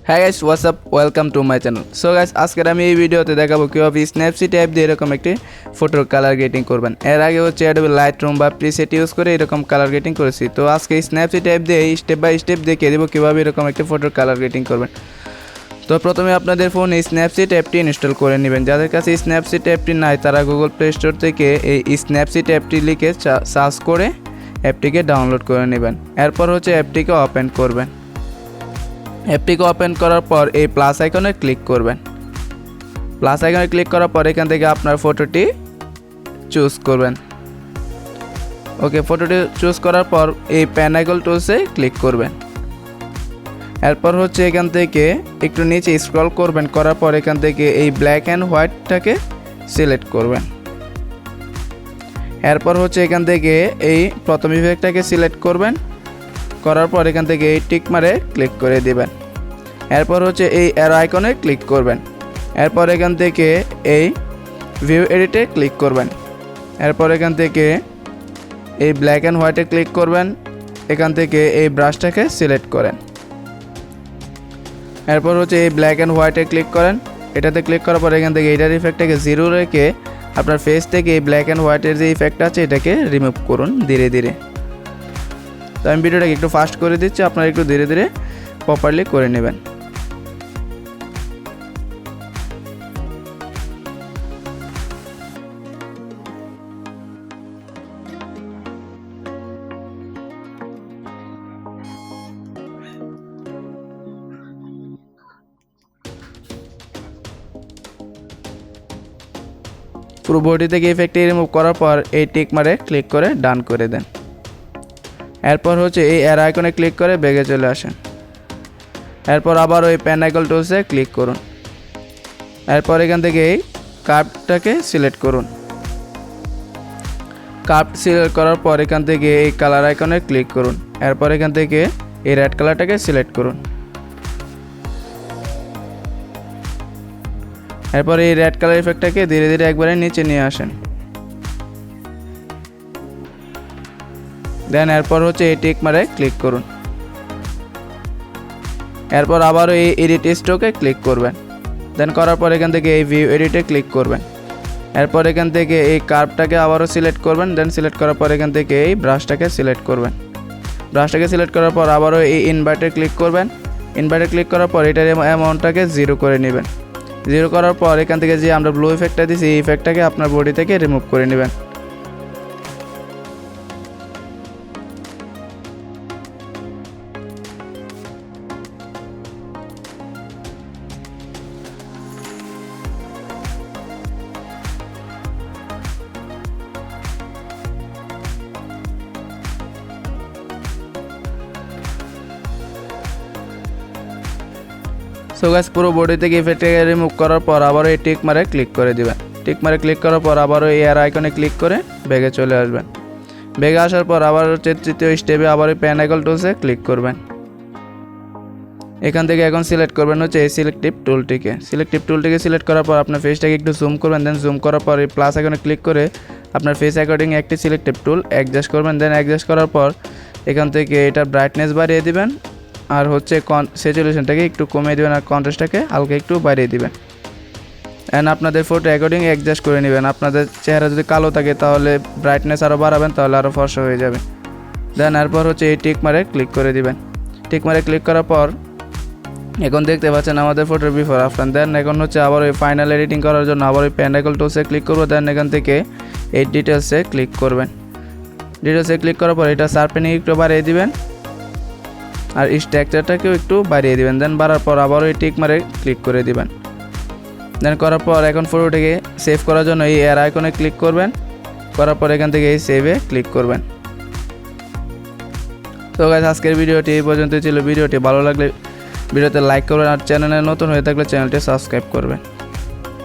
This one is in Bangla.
হ্যাঁ guys, WhatsApp, welcome to my channel. So guys, আজকের আমি এই ভিডিওতে দেখাবো কীভাবে স্ন্যাপসিড অ্যাপ দিয়ে এরকম একটি ফটোর কালার গ্রেডিং করবেন। এর আগে হচ্ছে অ্যাডোবি লাইটরুম বা প্রিসেট ইউজ করে এরকম কালার গ্রেডিং করেছি। তো আজকে স্ন্যাপসিড অ্যাপ দিয়ে স্টেপ বাই স্টেপ দেখিয়ে দেবো কীভাবে এরকম একটি ফটোর কালার গ্রেডিং করবেন। তো প্রথমে আপনাদের ফোনে স্ন্যাপসিড অ্যাপটি ইনস্টল করে নেবেন। যাদের কাছে স্ন্যাপসিড অ্যাপটি নাই তারা গুগল প্লে স্টোর থেকে এই স্ন্যাপসিড অ্যাপটি লিখে সার্চ করে অ্যাপটিকে ডাউনলোড করে নেবেন। এরপর হচ্ছে অ্যাপটিকে ওপেন করবেন। অ্যাপটিকে ওপেন করার পর এই প্লাস আইকনে ক্লিক করবেন। প্লাস আইকনে ক্লিক করার পর এখান থেকে আপনার ফটোটি চুজ করবেন। ওকে, ফটোটি চুজ করার পর এই পেন আইকন টুলসে ক্লিক করবেন। এরপর হচ্ছে এখান থেকে একটু নিচে স্ক্রল করবেন, করার পর এখান থেকে এই ব্ল্যাক অ্যান্ড হোয়াইটটাকে সিলেক্ট করবেন। এরপর হচ্ছে এখান থেকে এই প্রথম ইফেক্টটাকে সিলেক্ট করবেন, করার পর এখান থেকে এই টিক মারে ক্লিক করে দিবেন। এরপর হচ্ছে এই অ্যারো আইকনে ক্লিক করবেন। এরপর এখান থেকে এই ভিউ এডিটে ক্লিক করবেন। এরপর এখান থেকে এই ব্ল্যাক অ্যান্ড হোয়াইটে ক্লিক করবেন। এখান থেকে এই ব্রাশটাকে সিলেক্ট করেন। এরপর হচ্ছে এই ব্ল্যাক অ্যান্ড হোয়াইটে ক্লিক করেন। এটাতে ক্লিক করার পর এখান থেকে এইটার ইফেক্টটাকে জিরো রেখে আপনার ফেস থেকে এই ব্ল্যাক অ্যান্ড হোয়াইটের যে ইফেক্টটা আছে এটাকে রিমুভ করুন ধীরে ধীরে। তো আমি ভিডিওটাকে একটু ফাস্ট করে দিচ্ছি, আপনারা একটু ধীরে ধীরে প্রপারলি করে নেবেন। পুরো বডি থেকে ইফেক্টটি রিমুভ করার পর এই টিক মারে ক্লিক করে ডান করে দেন। এরপর হচ্ছে এই অ্যারো আইকনে ক্লিক করে ব্যাগে চলে আসেন। এরপর আবার ওই পেন আইকন টুলসে ক্লিক করুন। এরপর এখান থেকে এই কার্ভটাকে সিলেক্ট করুন। কার্ভ সিলেক্ট করার পর এখান থেকে এই কালার আইকনে ক্লিক করুন। এরপর এখান থেকে এই রেড কালারটাকে সিলেক্ট করুন। এরপর এই রেড কালার ইফেক্টটাকে ধীরে ধীরে একবারে নিচে নিয়ে আসেন। দেন এরপর হচ্ছে এই টিক মারে ক্লিক করুন। এরপর আবারও এই এডিট স্ট্রোকে ক্লিক করবেন। দেন করার পর এখান থেকে এই ভিউ এডিটে ক্লিক করবেন। এরপর এখান থেকে এই কার্ভটাকে আবারও সিলেক্ট করবেন। দেন সিলেক্ট করার পর এখান থেকে এই ব্রাশটাকে সিলেক্ট করবেন। ব্রাশটাকে সিলেক্ট করার পর আবারও এই ইনভার্টে ক্লিক করবেন। ইনভার্টে ক্লিক করার পর এটার অ্যামাউন্টটাকে জিরো করে নেবেন। জিরো করার পর এখান থেকে যে আমরা ব্লু ইফেক্টটা দিয়েছি এই ইফেক্টটাকে আপনার বডি থেকে রিমুভ করে নেবেন। সো গাইস, পুরো বডি থেকে ইফেক্টটাকে রিমুভ করার পর আবারও এই টিক মারে ক্লিক করে দিবেন। টিক মারে ক্লিক করার পর আবারও এই অ্যারো আইকনে ক্লিক করে ব্যাগে চলে আসবেন। ব্যাগে আসার পর আবার হচ্ছে তৃতীয় স্টেপে আবার এই পেন আইকন টুলসে ক্লিক করবেন। এখান থেকে এখন সিলেক্ট করবেন হচ্ছে এই সিলেক্টিভ টুলটিকে। সিলেক্ট করার পর আপনার ফেসটাকে একটু জুম করবেন। দেন জুম করার পর এই প্লাস আইকনে ক্লিক করে আপনার ফেস অ্যাকর্ডিং একটি সিলেক্টিভ টুল অ্যাডজাস্ট করবেন। দেন অ্যাডজাস্ট করার পর এখান থেকে এটা ব্রাইটনেস বাড়িয়ে দিবেন, আর হচ্ছে স্যাচুরেশনটাকে একটু কমিয়ে দেবেন, আর কন্ট্রাস্টটাকে হালকা একটু বাড়িয়ে দিবেন। অ্যান্ড আপনাদের ফটো অ্যাকর্ডিং অ্যাডজাস্ট করে নেবেন। আপনাদের চেহারা যদি কালো থাকে তাহলে ব্রাইটনেস আরও বাড়াবেন, তাহলে আরও ফর্সা হয়ে যাবে। দেন এরপর হচ্ছে এই টিক মারে ক্লিক করে দিবেন। টিক মারে ক্লিক করার পর এখন দেখতে পাচ্ছেন আমাদের ফটোর বিফোর আফটার। দেন এখন হচ্ছে আবার ওই ফাইনাল এডিটিং করার জন্য আবার ওই পেন আইকন টুলসে ক্লিক করবো। দেন এখান থেকে এই ডিটেলসে ক্লিক করবেন। ডিটেলসে ক্লিক করার পর এটা শার্পেনিং একটু বাড়িয়ে দিবেন, আর স্ট্রাকচারটাকেও একটু বাড়িয়ে দিবেন। দেন বাড়ার পর আবারও এই টিক মারে ক্লিক করে দিবেন। দেন করার পর এখন ফটোটিকে সেভ করার জন্য এই অ্যারো আইকনে ক্লিক করবেন। করার পর এখান থেকে এই সেভে ক্লিক করবেন। তো গাইস, আজকের ভিডিওটি এই পর্যন্তই ছিল। ভিডিওটি ভালো লাগলে ভিডিওতে লাইক করবেন, আর চ্যানেলে নতুন হয়ে থাকলে চ্যানেলটি সাবস্ক্রাইব করবেন।